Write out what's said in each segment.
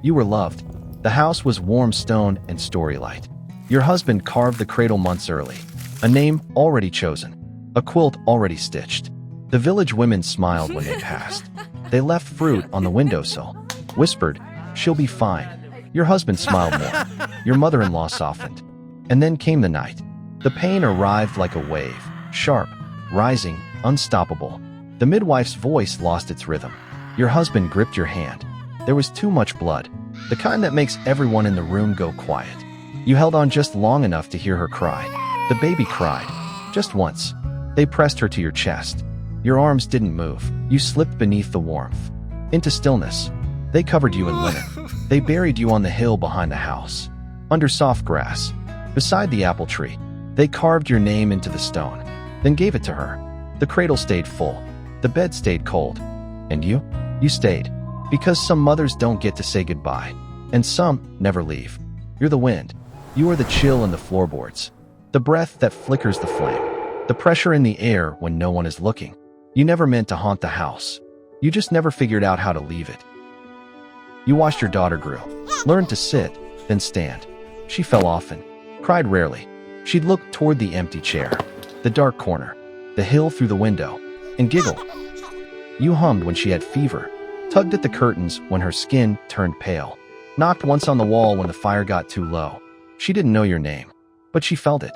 You were loved. The house was warm stone and storylight. Your husband carved the cradle months early. A name already chosen. A quilt already stitched. The village women smiled when they passed. They left fruit on the windowsill. Whispered, "She'll be fine." Your husband smiled more. Your mother-in-law softened. And then came the night. The pain arrived like a wave, sharp, rising, unstoppable. The midwife's voice lost its rhythm. Your husband gripped your hand. There was too much blood, the kind that makes everyone in the room go quiet. You held on just long enough to hear her cry. The baby cried, just once. They pressed her to your chest. Your arms didn't move. You slipped beneath the warmth. Into stillness. They covered you in linen. They buried you on the hill behind the house. Under soft grass. Beside the apple tree. They carved your name into the stone. Then gave it to her. The cradle stayed full. The bed stayed cold. And you? You stayed. Because some mothers don't get to say goodbye. And some never leave. You're the wind. You are the chill in the floorboards. The breath that flickers the flame. The pressure in the air when no one is looking. You never meant to haunt the house. You just never figured out how to leave it. You watched your daughter grow. Learned to sit, then stand. She fell often. Cried rarely. She'd look toward the empty chair. The dark corner. The hill through the window. And giggle. You hummed when she had fever. Tugged at the curtains when her skin turned pale. Knocked once on the wall when the fire got too low. She didn't know your name, but she felt it.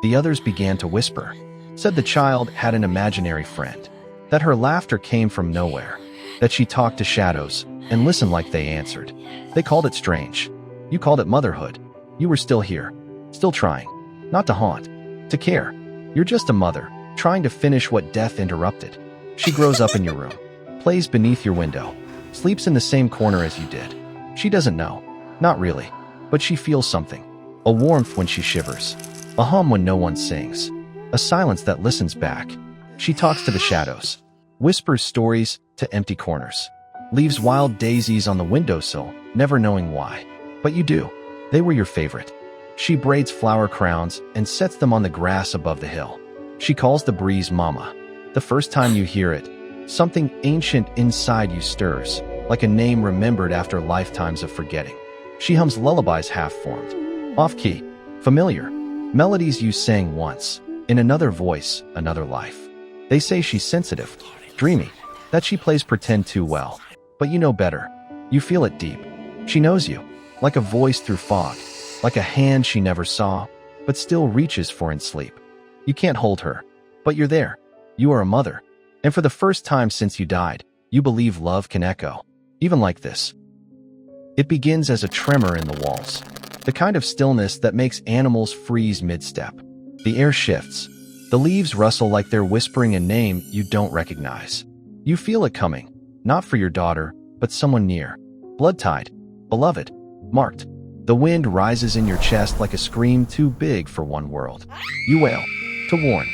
The others began to whisper. Said the child had an imaginary friend. That her laughter came from nowhere. That she talked to shadows and listened like they answered. They called it strange. You called it motherhood. You were still here. Still trying. Not to haunt. To care. You're just a mother, trying to finish what death interrupted. She grows up in your room. Plays beneath your window. Sleeps in the same corner as you did. She doesn't know. Not really. But she feels something. A warmth when she shivers. A hum when no one sings. A silence that listens back. She talks to the shadows. Whispers stories to empty corners. Leaves wild daisies on the windowsill, never knowing why. But you do. They were your favorite. She braids flower crowns and sets them on the grass above the hill. She calls the breeze mama. The first time you hear it, something ancient inside you stirs, like a name remembered after lifetimes of forgetting. She hums lullabies half-formed, off-key, familiar, melodies you sang once, in another voice, another life. They say she's sensitive, dreamy, that she plays pretend too well. But you know better. You feel it deep. She knows you, like a voice through fog, like a hand she never saw, but still reaches for in sleep. You can't hold her, but you're there. You are a mother. And for the first time since you died, you believe love can echo, even like this. It begins as a tremor in the walls, the kind of stillness that makes animals freeze mid-step. The air shifts. The leaves rustle like they're whispering a name you don't recognize. You feel it coming, not for your daughter, but someone near. Blood-tied, beloved, marked. The wind rises in your chest like a scream too big for one world. You wail, to warn.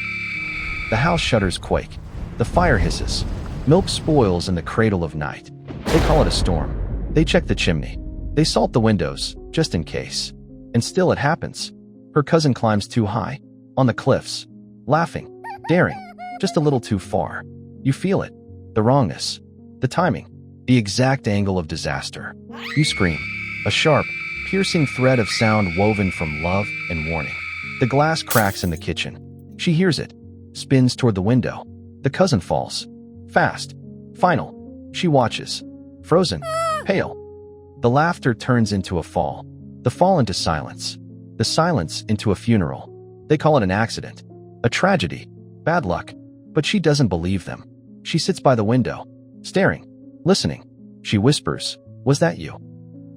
The house shudders quake. The fire hisses. Milk spoils in the cradle of night. They call it a storm. They check the chimney. They salt the windows, just in case. And still it happens. Her cousin climbs too high, on the cliffs, laughing, daring, just a little too far. You feel it. The wrongness. The timing. The exact angle of disaster. You scream. A sharp, piercing thread of sound woven from love and warning. The glass cracks in the kitchen. She hears it. Spins toward the window. The cousin falls. Fast. Final. She watches. Frozen. Pale. The laughter turns into a fall. The fall into silence. The silence into a funeral. They call it an accident. A tragedy. Bad luck. But she doesn't believe them. She sits by the window. Staring. Listening. She whispers, "Was that you?"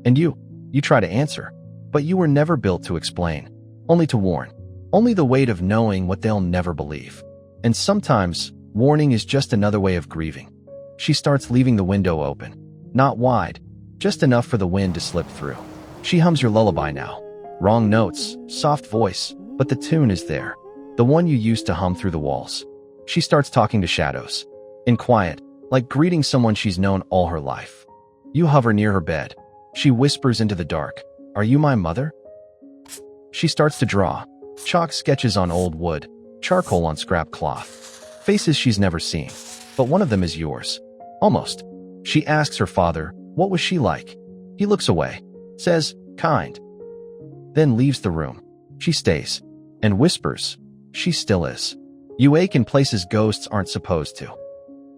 And you try to answer. But you were never built to explain. Only to warn. Only the weight of knowing what they'll never believe. And sometimes, warning is just another way of grieving. She starts leaving the window open. Not wide. Just enough for the wind to slip through. She hums your lullaby now. Wrong notes, soft voice, but the tune is there. The one you used to hum through the walls. She starts talking to shadows. In quiet, like greeting someone she's known all her life. You hover near her bed. She whispers into the dark, "Are you my mother?" She starts to draw. Chalk sketches on old wood, charcoal on scrap cloth. Faces she's never seen, but one of them is yours. Almost. She asks her father, "What was she like?" He looks away, says, kind, then leaves the room. She stays and whispers, she still is. You ache in places ghosts aren't supposed to.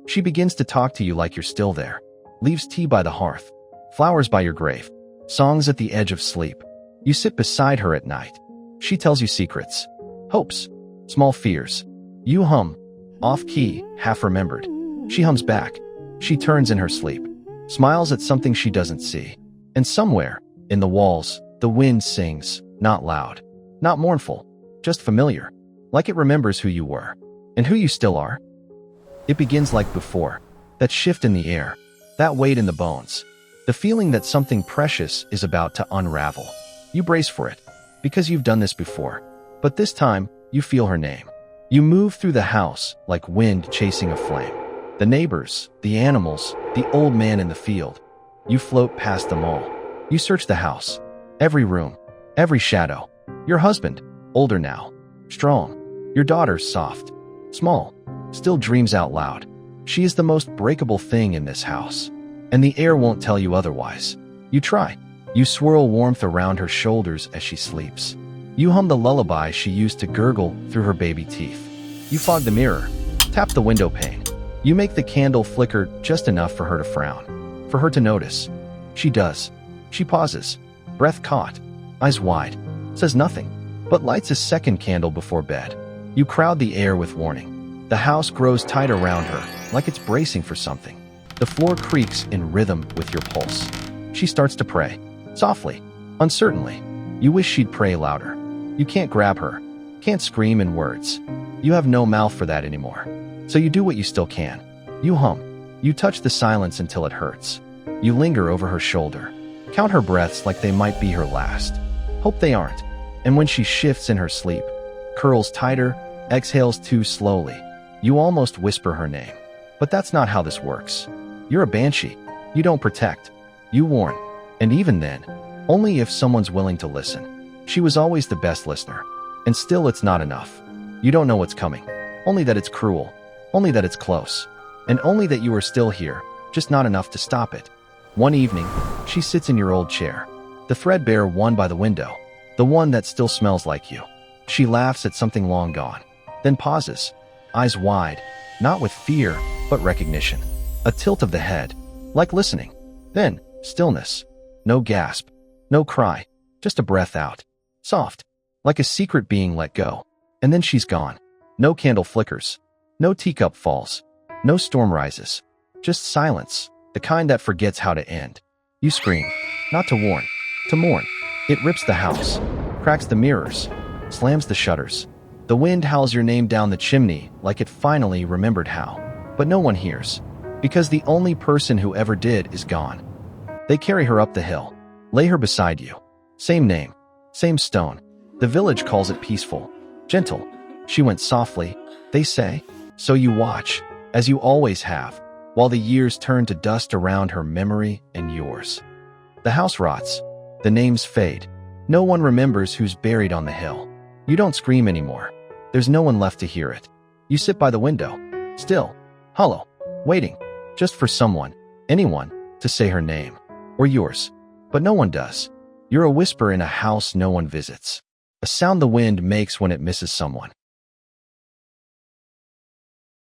She begins to talk to you like you're still there. Leaves tea by the hearth, flowers by your grave, songs at the edge of sleep. You sit beside her at night. She tells you secrets, hopes, small fears. You hum, off-key, half-remembered. She hums back. She turns in her sleep, smiles at something she doesn't see. And somewhere, in the walls, the wind sings, not loud, not mournful, just familiar, like it remembers who you were, and who you still are. It begins like before, that shift in the air, that weight in the bones, the feeling that something precious is about to unravel. You brace for it, because you've done this before, but this time, you feel her name. You move through the house like wind chasing a flame. The neighbors, the animals, the old man in the field. You float past them all. You search the house, every room, every shadow. Your husband, older now, strong. Your daughter, soft, small, still dreams out loud. She is the most breakable thing in this house, and the air won't tell you otherwise. You try. You swirl warmth around her shoulders as she sleeps. You hum the lullaby she used to gurgle through her baby teeth. You fog the mirror, tap the window pane. You make the candle flicker just enough for her to frown, for her to notice. She does. She pauses, breath caught, eyes wide, says nothing, but lights a second candle before bed. You crowd the air with warning. The house grows tight around her, like it's bracing for something. The floor creaks in rhythm with your pulse. She starts to pray, softly, uncertainly. You wish she'd pray louder. You can't grab her, can't scream in words. You have no mouth for that anymore. So you do what you still can. You hum. You touch the silence until it hurts. You linger over her shoulder. Count her breaths like they might be her last. Hope they aren't. And when she shifts in her sleep, curls tighter, exhales too slowly, you almost whisper her name. But that's not how this works. You're a banshee. You don't protect. You warn. And even then, only if someone's willing to listen. She was always the best listener. And still it's not enough. You don't know what's coming. Only that it's cruel. Only that it's close. And only that you are still here, just not enough to stop it. One evening, she sits in your old chair, the threadbare one by the window, the one that still smells like you. She laughs at something long gone, then pauses, eyes wide, not with fear, but recognition. A tilt of the head, like listening. Then, stillness. No gasp, no cry, just a breath out. Soft, like a secret being let go. And then she's gone. No candle flickers. No teacup falls. No storm rises. Just silence, the kind that forgets how to end. You scream, not to warn, to mourn. It rips the house, cracks the mirrors, slams the shutters. The wind howls your name down the chimney like it finally remembered how. But no one hears, because the only person who ever did is gone. They carry her up the hill, lay her beside you. Same name, same stone. The village calls it peaceful, gentle. She went softly, they say. So you watch, as you always have, while the years turn to dust around her memory and yours. The house rots. The names fade. No one remembers who's buried on the hill. You don't scream anymore. There's no one left to hear it. You sit by the window, still, hollow, waiting, just for someone, anyone, to say her name, or yours. But no one does. You're a whisper in a house no one visits. A sound the wind makes when it misses someone.